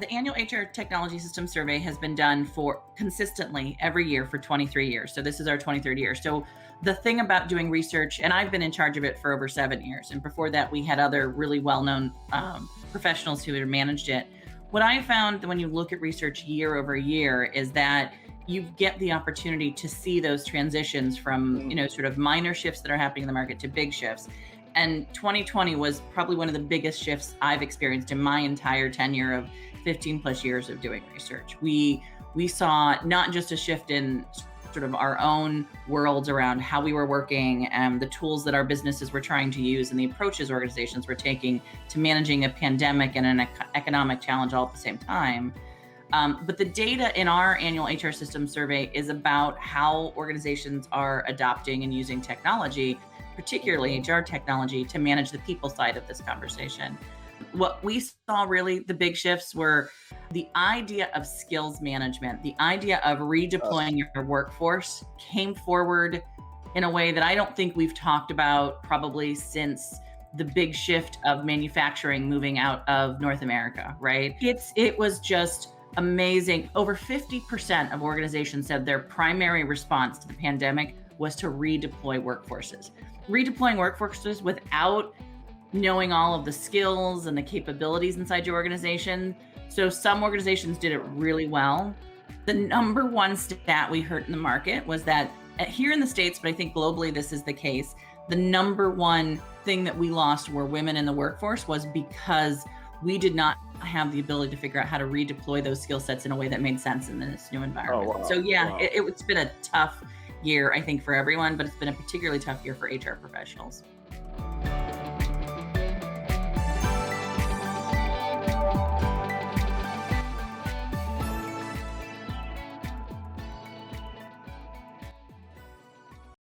The annual HR Technology System Survey has been done for consistently every year for 23 years. So this is our 23rd year. So the thing about doing research, and I've been in charge of it for over 7 years, and before that we had other really well-known professionals who had managed it. What I found when you look at research year over year is that you get the opportunity to see those transitions from, sort of minor shifts that are happening in the market to big shifts. And 2020 was probably one of the biggest shifts I've experienced in my entire tenure of 15 plus years of doing research. We saw not just a shift in sort of our own worlds around how we were working and the tools that our businesses were trying to use and the approaches organizations were taking to managing a pandemic and an economic challenge all at the same time. But the data in our annual HR system survey is about how organizations are adopting and using technology, particularly HR technology, to manage the people side of this conversation. What we saw really, the big shifts were the idea of skills management, the idea of redeploying your workforce came forward in a way that I don't think we've talked about probably since the big shift of manufacturing moving out of North America, right? It was just amazing. Over 50% of organizations said their primary response to the pandemic was to redeploy workforces. Redeploying workforces without knowing all of the skills and the capabilities inside your organization. So some organizations did it really well. The number one stat we heard in the market was that here in the States, but I think globally this is the case, the number one thing that we lost were women in the workforce was because we did not have the ability to figure out how to redeploy those skill sets in a way that made sense in this new environment. Oh, wow. So yeah, Wow. it's been a tough year, I think, for everyone, but it's been a particularly tough year for HR professionals.